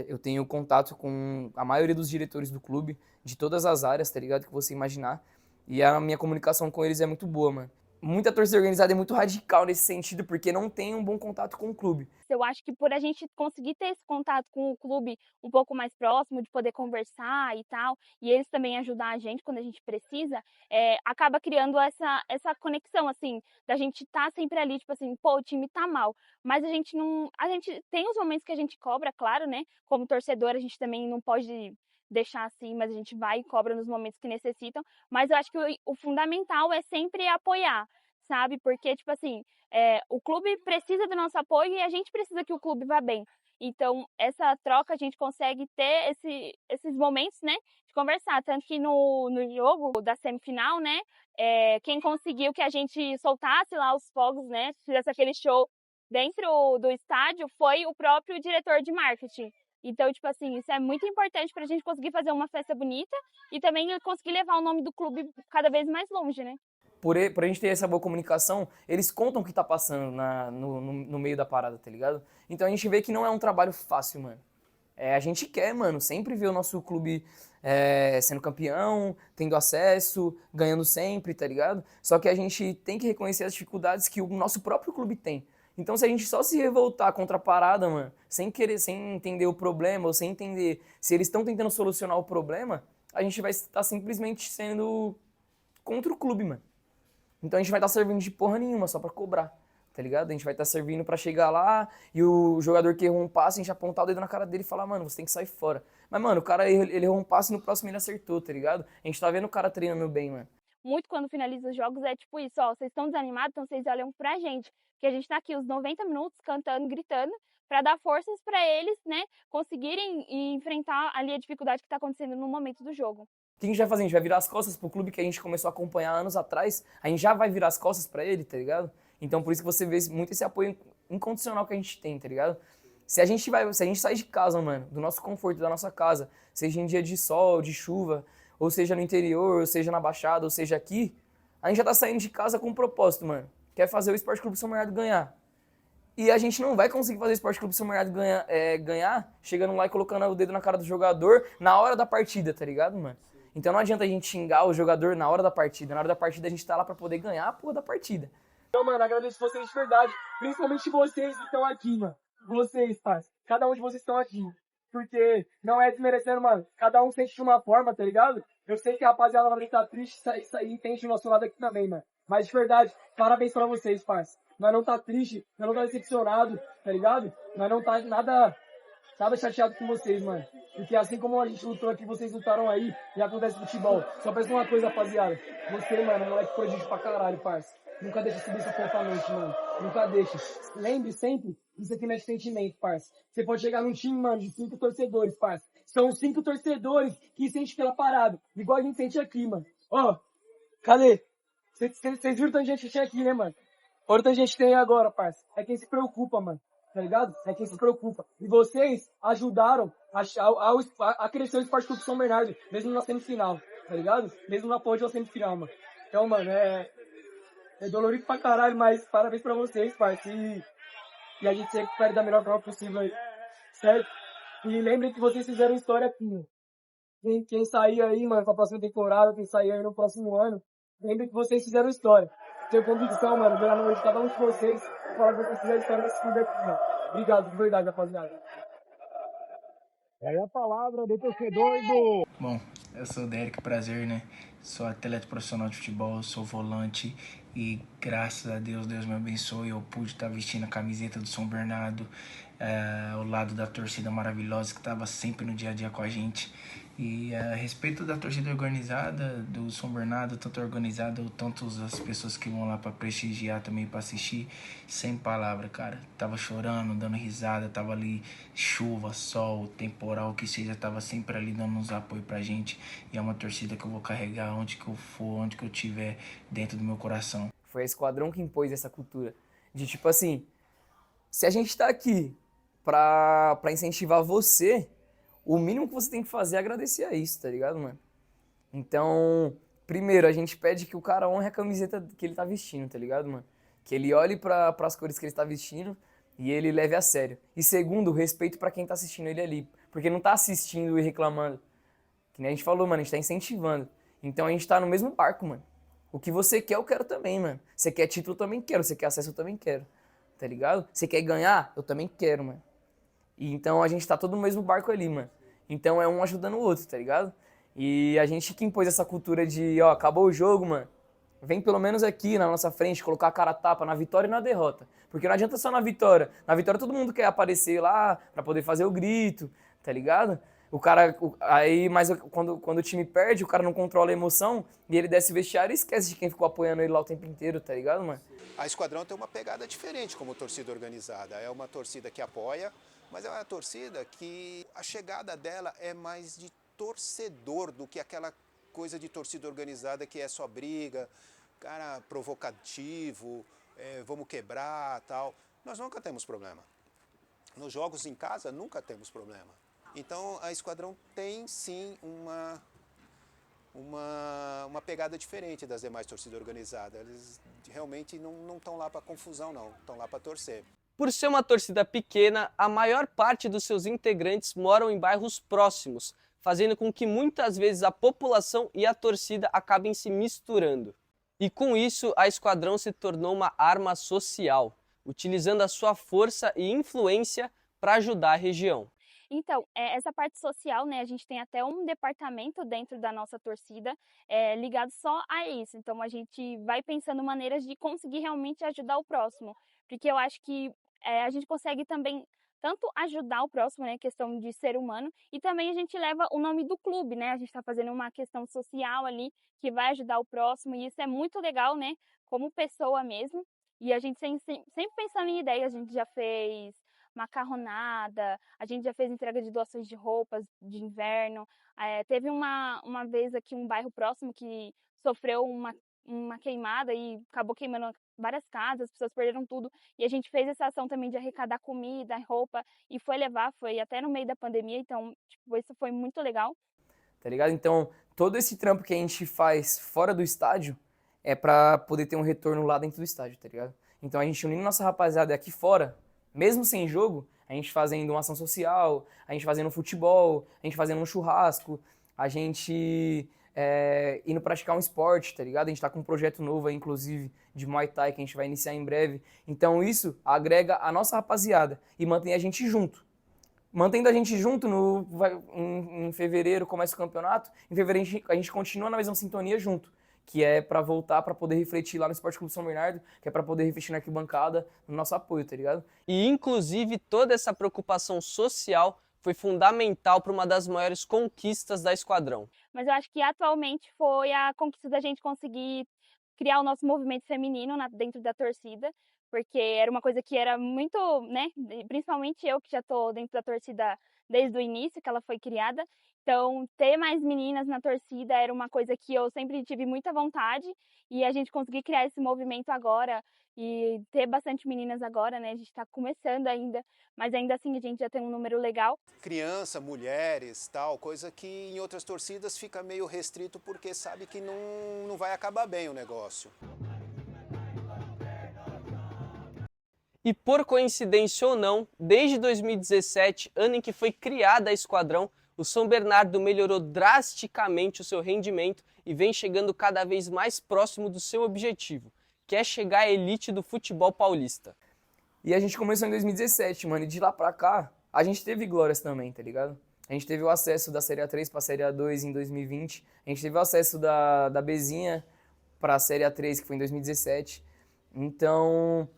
Eu tenho contato com a maioria dos diretores do clube, de todas as áreas, tá ligado? Que você imaginar. E a minha comunicação com eles é muito boa, mano. Muita torcida organizada é muito radical nesse sentido, porque não tem um bom contato com o clube. Eu acho que por a gente conseguir ter esse contato com o clube um pouco mais próximo, de poder conversar e tal, e eles também ajudar a gente quando a gente precisa, acaba criando essa conexão, assim, da gente estar sempre ali, tipo assim, pô, o time tá mal, mas a gente não... A gente tem os momentos que a gente cobra, claro, né? Como torcedor, a gente também não pode deixar assim, mas a gente vai e cobra nos momentos que necessitam, mas eu acho que o fundamental é sempre apoiar, sabe? Porque, tipo assim, o clube precisa do nosso apoio e a gente precisa que o clube vá bem. Então, essa troca a gente consegue ter esses momentos, né, de conversar. Tanto que no jogo da semifinal, né, quem conseguiu que a gente soltasse lá os fogos, né, fizesse aquele show dentro do estádio foi o próprio diretor de marketing. Então, tipo assim, isso é muito importante pra gente conseguir fazer uma festa bonita e também conseguir levar o nome do clube cada vez mais longe, né? Por a gente ter essa boa comunicação, eles contam o que tá passando no meio da parada, tá ligado? Então a gente vê que não é um trabalho fácil, mano. A gente quer, mano, sempre ver o nosso clube sendo campeão, tendo acesso, ganhando sempre, tá ligado? Só que a gente tem que reconhecer as dificuldades que o nosso próprio clube tem. Então, se a gente só se revoltar contra a parada, mano, sem querer, sem entender o problema, ou sem entender se eles estão tentando solucionar o problema, a gente vai estar simplesmente sendo contra o clube, mano. Então a gente vai estar servindo de porra nenhuma, só pra cobrar, tá ligado? A gente vai estar servindo pra chegar lá e o jogador que errou um passe, a gente apontar o dedo na cara dele e falar, mano, você tem que sair fora. Mas, mano, o cara, ele errou um passe e no próximo ele acertou, tá ligado? A gente tá vendo o cara treinando bem, mano. Muito quando finaliza os jogos é tipo isso, ó, vocês estão desanimados, então vocês olham pra gente, porque a gente tá aqui os 90 minutos cantando, gritando, pra dar forças pra eles, né, conseguirem enfrentar ali a dificuldade que tá acontecendo no momento do jogo. O que a gente vai fazer? A gente vai virar as costas pro clube que a gente começou a acompanhar anos atrás, a gente já vai virar as costas pra ele, tá ligado? Então por isso que você vê muito esse apoio incondicional que a gente tem, tá ligado? Se a gente sair de casa, mano, do nosso conforto, da nossa casa, seja em dia de sol, de chuva, ou seja no interior, ou seja na Baixada, ou seja aqui, a gente já tá saindo de casa com um propósito, mano. Quer fazer o Esporte Clube São Bernardo ganhar. E a gente não vai conseguir fazer o Esporte Clube São Bernardo ganhar chegando lá e colocando o dedo na cara do jogador na hora da partida, tá ligado, mano? Então não adianta a gente xingar o jogador na hora da partida. Na hora da partida a gente tá lá pra poder ganhar a porra da partida. Então, mano, agradeço vocês de verdade. Principalmente vocês que estão aqui, mano. Vocês, parça. Cada um de vocês estão aqui. Porque não é desmerecendo, mano. Cada um sente de uma forma, tá ligado? Eu sei que a rapaziada vai estar triste e entende o nosso lado aqui também, mano. Mas de verdade, parabéns pra vocês, parça. Nós não tá triste, nós não tá decepcionado, tá ligado? Nós não tá nada chateado com vocês, mano. Porque assim como a gente lutou aqui, vocês lutaram aí e acontece futebol. Só pensa uma coisa, rapaziada. Você, mano, é um moleque prodígio pra caralho, parça. Nunca deixa subir sua conta à noite, mano. Nunca deixa. Lembre sempre, isso aqui mexe sentimento, parça. Você pode chegar num time, mano, de 5 torcedores, parça. São 5 torcedores que sentem pela parada. Igual a gente sente aqui, mano. Ó, cadê? Vocês viram tanta gente que tinha aqui, né, mano? Olha tanta gente que tem agora, parça. É quem se preocupa, mano. Tá ligado? É quem se preocupa. E vocês ajudaram a crescer o Esporte Clube São Bernardo, mesmo na semifinal, tá ligado? Mesmo na porra de uma semifinal, mano. Então, mano, é dolorido pra caralho, mas parabéns pra vocês, parça. E a gente se recupere da melhor forma possível aí, certo? E lembrem que vocês fizeram história aqui, mano. Quem sair aí, mano, pra próxima temporada, quem sair aí no próximo ano, lembrem que vocês fizeram história. Tenho convicção, mano, ganhar no de cada um de vocês, falar que vocês fizeram história nesse clube aqui, mano. Obrigado, de verdade, rapaziada. É a palavra do torcedor do... Bom, eu sou o Derek, prazer, né? Sou atleta profissional de futebol, sou volante e graças a Deus, Deus me abençoe, eu pude estar vestindo a camiseta do São Bernardo ao lado da torcida maravilhosa que estava sempre no dia a dia com a gente. E a respeito da torcida organizada do São Bernardo, tanto organizada ou tanto as pessoas que vão lá para prestigiar também, para assistir, sem palavra, cara. Tava chorando, dando risada, tava ali chuva, sol, temporal, o que seja, tava sempre ali dando uns apoio pra gente. E é uma torcida que eu vou carregar onde que eu for, onde que eu tiver, dentro do meu coração. Foi a Esquadrão que impôs essa cultura de tipo assim, se a gente tá aqui pra incentivar você, o mínimo que você tem que fazer é agradecer a isso, tá ligado, mano? Então, primeiro, a gente pede que o cara honre a camiseta que ele tá vestindo, tá ligado, mano? Que ele olhe pras cores que ele tá vestindo e ele leve a sério. E segundo, o respeito pra quem tá assistindo ele ali. Porque não tá assistindo e reclamando. Que nem a gente falou, mano, a gente tá incentivando. Então a gente tá no mesmo barco, mano. O que você quer, eu quero também, mano. Você quer título, eu também quero. Você quer acesso, eu também quero. Tá ligado? Você quer ganhar? Eu também quero, mano. E então a gente tá todo no mesmo barco ali, mano. Então é um ajudando o outro, tá ligado? E a gente que impôs essa cultura de, ó, acabou o jogo, mano. Vem pelo menos aqui na nossa frente, colocar a cara a tapa na vitória e na derrota. Porque não adianta só na vitória. Na vitória todo mundo quer aparecer lá pra poder fazer o grito, tá ligado? Mas quando o time perde, o cara não controla a emoção e ele desce o vestiário e esquece de quem ficou apoiando ele lá o tempo inteiro, tá ligado, mano? A Esquadrão tem uma pegada diferente como torcida organizada. É uma torcida que apoia, mas é uma torcida que a chegada dela é mais de torcedor do que aquela coisa de torcida organizada que é só briga, cara provocativo, vamos quebrar, tal. Nós nunca temos problema. Nos jogos em casa nunca temos problema. Então a Esquadrão tem sim uma pegada diferente das demais torcidas organizadas. Eles realmente não estão lá para confusão, não. Estão lá para torcer. Por ser uma torcida pequena, a maior parte dos seus integrantes moram em bairros próximos, fazendo com que muitas vezes a população e a torcida acabem se misturando. E com isso, a Esquadrão se tornou uma arma social, utilizando a sua força e influência para ajudar a região. Então, essa parte social, né, a gente tem até um departamento dentro da nossa torcida, ligado só a isso. Então, a gente vai pensando maneiras de conseguir realmente ajudar o próximo, porque eu acho que a gente consegue também tanto ajudar o próximo, né, questão de ser humano, e também a gente leva o nome do clube, né, a gente está fazendo uma questão social ali que vai ajudar o próximo, e isso é muito legal, né, como pessoa mesmo. E a gente sempre pensando em ideias, a gente já fez macarronada, a gente já fez entrega de doações de roupas de inverno. Teve uma vez aqui um bairro próximo que sofreu uma queimada e acabou queimando várias casas, as pessoas perderam tudo. E a gente fez essa ação também de arrecadar comida, roupa, e foi até no meio da pandemia, então, tipo, isso foi muito legal. Tá ligado? Então, todo esse trampo que a gente faz fora do estádio é pra poder ter um retorno lá dentro do estádio, tá ligado? Então, a gente unindo nossa rapaziada aqui fora, mesmo sem jogo, a gente fazendo uma ação social, a gente fazendo futebol, a gente fazendo um churrasco, a gente indo praticar um esporte, tá ligado? A gente tá com um projeto novo aí, inclusive, de Muay Thai, que a gente vai iniciar em breve. Então, isso agrega a nossa rapaziada e mantém a gente junto. Mantendo a gente junto, em fevereiro começa o campeonato, em fevereiro a gente continua na mesma sintonia junto, que é pra voltar, pra poder refletir lá no Esporte Clube São Bernardo, que é pra poder refletir na arquibancada, no nosso apoio, tá ligado? E, inclusive, toda essa preocupação social foi fundamental para uma das maiores conquistas da Esquadrão. Mas eu acho que atualmente foi a conquista da gente conseguir criar o nosso movimento feminino dentro da torcida, porque era uma coisa que era muito, né, principalmente eu que já estou dentro da torcida desde o início que ela foi criada. Então, ter mais meninas na torcida era uma coisa que eu sempre tive muita vontade, e a gente conseguir criar esse movimento agora e ter bastante meninas agora, né? A gente está começando ainda, mas ainda assim a gente já tem um número legal. Criança, mulheres, tal, coisa que em outras torcidas fica meio restrito porque sabe que não vai acabar bem o negócio. E por coincidência ou não, desde 2017, ano em que foi criada a Esquadrão, o São Bernardo melhorou drasticamente o seu rendimento e vem chegando cada vez mais próximo do seu objetivo, que é chegar à elite do futebol paulista. E a gente começou em 2017, mano, e de lá pra cá, a gente teve glórias também, tá ligado? A gente teve o acesso da Série A3 pra Série A2 em 2020, a gente teve o acesso da Bezinha pra Série A3, que foi em 2017. Então,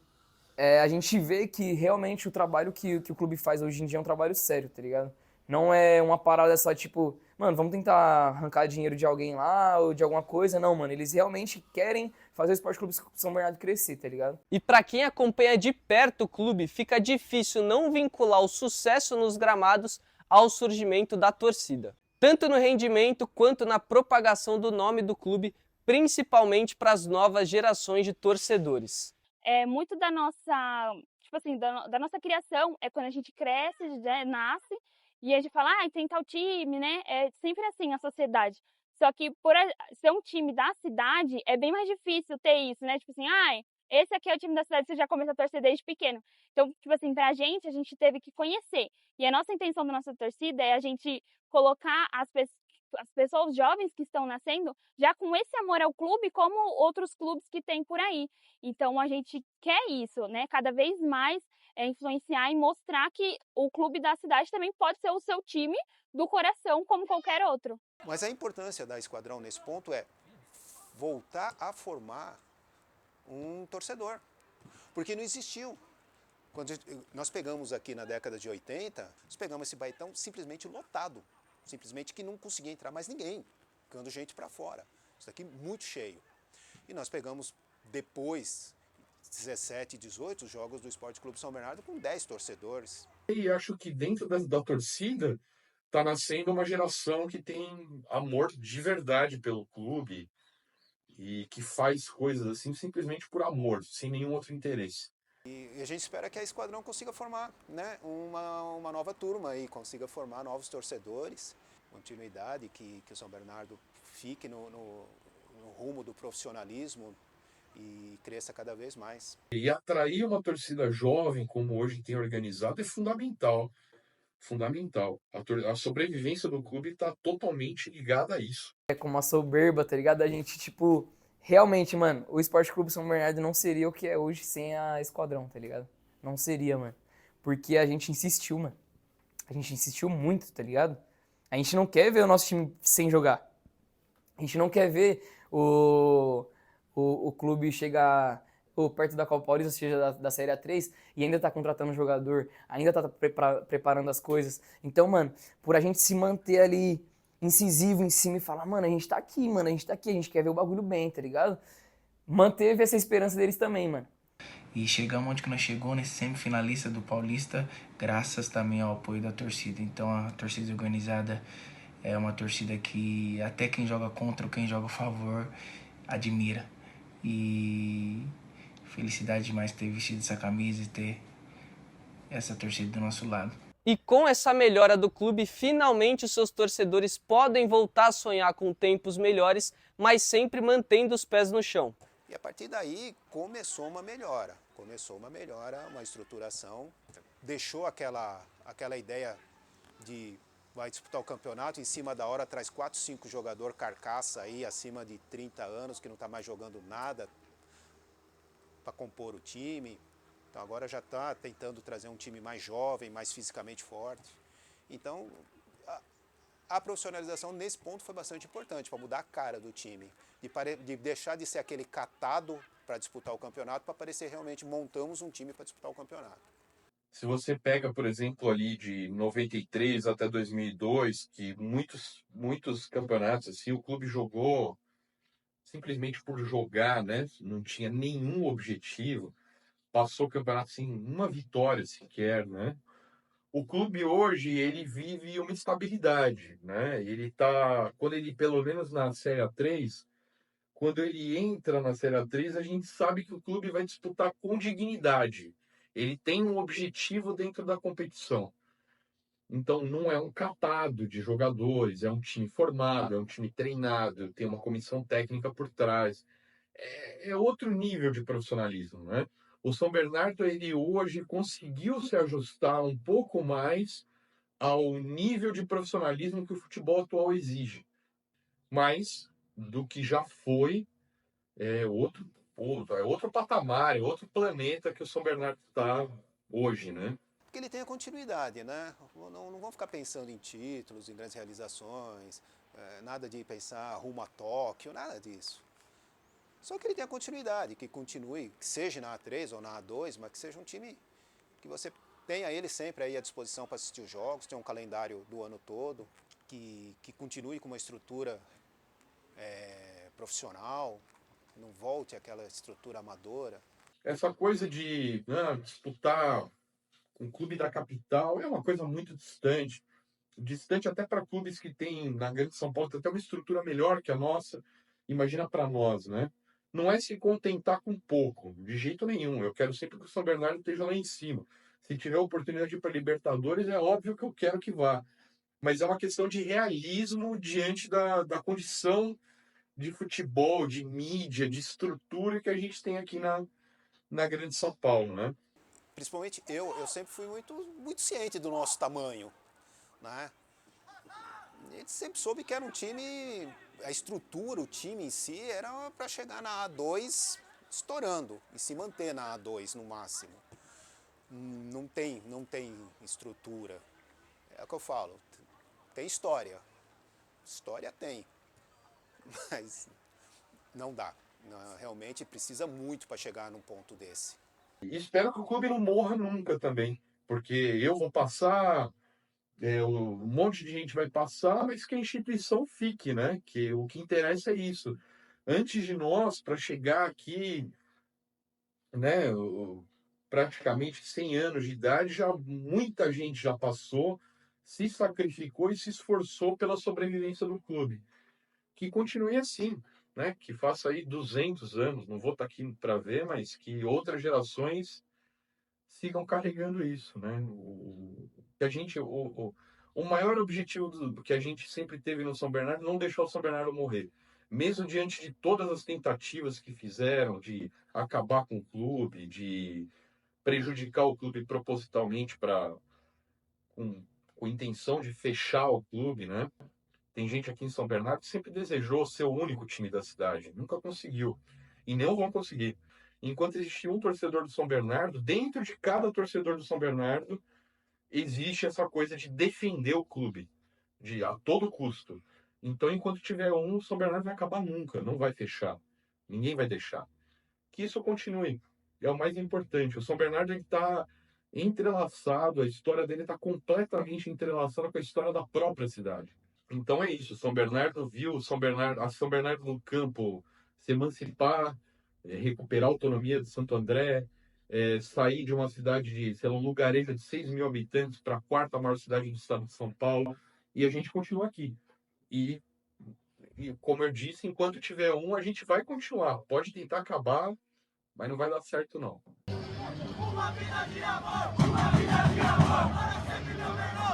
a gente vê que realmente o trabalho que o clube faz hoje em dia é um trabalho sério, tá ligado? Não é uma parada só tipo, mano, vamos tentar arrancar dinheiro de alguém lá ou de alguma coisa. Não, mano, eles realmente querem fazer o Esporte Clube São Bernardo crescer, tá ligado? E para quem acompanha de perto o clube, fica difícil não vincular o sucesso nos gramados ao surgimento da torcida. Tanto no rendimento quanto na propagação do nome do clube, principalmente para as novas gerações de torcedores. Muito da nossa, tipo assim, da nossa criação é quando a gente cresce, né, nasce, e a gente fala, tem tal time, né? É sempre assim a sociedade. Só que ser um time da cidade é bem mais difícil ter isso, né? Tipo assim, esse aqui é o time da cidade, você já começa a torcer desde pequeno. Então, tipo assim, pra gente, a gente teve que conhecer. E a nossa intenção da nossa torcida é a gente colocar as pessoas jovens que estão nascendo já com esse amor ao clube, como outros clubes que tem por aí. Então, a gente quer isso, né? Cada vez mais influenciar e mostrar que o clube da cidade também pode ser o seu time do coração, como qualquer outro. Mas a importância da Esquadrão nesse ponto é voltar a formar um torcedor, porque não existiu. Quando nós pegamos aqui na década de 80, nós pegamos esse Baitão simplesmente lotado, simplesmente que não conseguia entrar mais ninguém, ficando gente para fora. Isso aqui muito cheio. E nós pegamos depois, 17 e 18, os jogos do Esporte Clube São Bernardo com 10 torcedores. E acho que dentro da torcida tá nascendo uma geração que tem amor de verdade pelo clube e que faz coisas assim simplesmente por amor, sem nenhum outro interesse. E a gente espera que a Esquadrão consiga formar, né, uma nova turma aí, consiga formar novos torcedores, continuidade, que o São Bernardo fique no rumo do profissionalismo e cresça cada vez mais. E atrair uma torcida jovem, como hoje tem organizado, é fundamental. Fundamental. A sobrevivência do clube está totalmente ligada a isso. É com uma soberba, tá ligado? A gente, tipo, realmente, mano, o Esporte Clube São Bernardo não seria o que é hoje sem a Esquadrão, tá ligado? Não seria, mano. Porque a gente insistiu, mano. A gente insistiu muito, tá ligado? A gente não quer ver o nosso time sem jogar. A gente não quer ver o clube chegar perto da Copa Paulista, ou seja, da Série A3, e ainda tá contratando jogador, ainda tá preparando as coisas. Então, mano, por a gente se manter ali incisivo em cima e falar, mano, a gente tá aqui, mano, a gente tá aqui, a gente quer ver o bagulho bem, tá ligado? Manteve essa esperança deles também, mano. E chegamos onde que nós chegou, nesse semifinalista do Paulista, graças também ao apoio da torcida. Então a torcida organizada é uma torcida que até quem joga contra ou quem joga a favor admira. E felicidade demais ter vestido essa camisa e ter essa torcida do nosso lado. E com essa melhora do clube, finalmente os seus torcedores podem voltar a sonhar com tempos melhores, mas sempre mantendo os pés no chão. E a partir daí começou uma melhora, uma estruturação, deixou aquela ideia de vai disputar o campeonato, em cima da hora traz 4, 5 jogador carcaça aí, acima de 30 anos, que não está mais jogando nada para compor o time. Então agora já está tentando trazer um time mais jovem, mais fisicamente forte. Então a profissionalização nesse ponto foi bastante importante para mudar a cara do time, de deixar de ser aquele catado para disputar o campeonato para parecer realmente montamos um time para disputar o campeonato. Se você pega, por exemplo, ali de 93 até 2002, que muitos campeonatos assim, o clube jogou simplesmente por jogar, né? Não tinha nenhum objetivo. Passou o campeonato sem uma vitória sequer, né? O clube hoje, ele vive uma estabilidade, né? Ele tá, quando ele, pelo menos na Série A3, quando ele entra na Série A3, a gente sabe que o clube vai disputar com dignidade. Ele tem um objetivo dentro da competição. Então, não é um catado de jogadores, é um time formado, é um time treinado, tem uma comissão técnica por trás. É outro nível de profissionalismo, né? O São Bernardo, ele hoje conseguiu se ajustar um pouco mais ao nível de profissionalismo que o futebol atual exige. Mas, do que já foi, é outro patamar, é outro planeta que o São Bernardo está hoje, né? Que ele tenha continuidade, né? Não vão ficar pensando em títulos, em grandes realizações, nada de pensar rumo a Tóquio, nada disso. Só que ele tenha continuidade, que continue, que seja na A3 ou na A2, mas que seja um time que você tenha ele sempre aí à disposição para assistir os jogos, tenha um calendário do ano todo, que continue com uma estrutura profissional, não volte àquela estrutura amadora. Essa coisa de disputar com o clube da capital é uma coisa muito distante. Distante até para clubes que têm, na Grande São Paulo, tem até uma estrutura melhor que a nossa. Imagina para nós, né? Não é se contentar com pouco, de jeito nenhum. Eu quero sempre que o São Bernardo esteja lá em cima. Se tiver a oportunidade de ir para Libertadores, é óbvio que eu quero que vá. Mas é uma questão de realismo diante da condição de futebol, de mídia, de estrutura que a gente tem aqui na Grande São Paulo, né? Principalmente eu sempre fui muito ciente do nosso tamanho, né? A gente sempre soube que era um time, a estrutura, o time em si, era para chegar na A2 estourando e se manter na A2 no máximo. Não tem estrutura. É o que eu falo, tem história. História tem, mas não dá. Realmente precisa muito para chegar num ponto desse. E espero que o clube não morra nunca também, porque eu vou passar, um monte de gente vai passar, mas que a instituição fique, né? Que o que interessa é isso. Antes de nós, para chegar aqui, né, praticamente 100 anos de idade, já muita gente já passou, se sacrificou e se esforçou pela sobrevivência do clube. Que continue assim, né? Que faça aí 200 anos, não vou estar aqui para ver, mas que outras gerações sigam carregando isso, né? Que a gente, o maior objetivo que a gente sempre teve no São Bernardo é não deixar o São Bernardo morrer. Mesmo diante de todas as tentativas que fizeram de acabar com o clube, de prejudicar o clube propositalmente com intenção de fechar o clube, né? Tem gente aqui em São Bernardo que sempre desejou ser o único time da cidade, nunca conseguiu e não vão conseguir. Enquanto existir um torcedor do São Bernardo, dentro de cada torcedor do São Bernardo existe essa coisa de defender o clube, de a todo custo. Então, enquanto tiver um, o São Bernardo vai acabar nunca, não vai fechar. Ninguém vai deixar. Que isso continue. É o mais importante. O São Bernardo está entrelaçado, a história dele está completamente entrelaçada com a história da própria cidade. Então é isso. São Bernardo viu a São Bernardo no campo se emancipar, recuperar a autonomia de Santo André, sair de uma cidade de, sei lá, um lugarejo de 6 mil habitantes para a quarta maior cidade do estado de São Paulo. E a gente continua aqui. E como eu disse, enquanto tiver um, a gente vai continuar. Pode tentar acabar, mas não vai dar certo, não. Uma vida de amor, para sempre meu menor.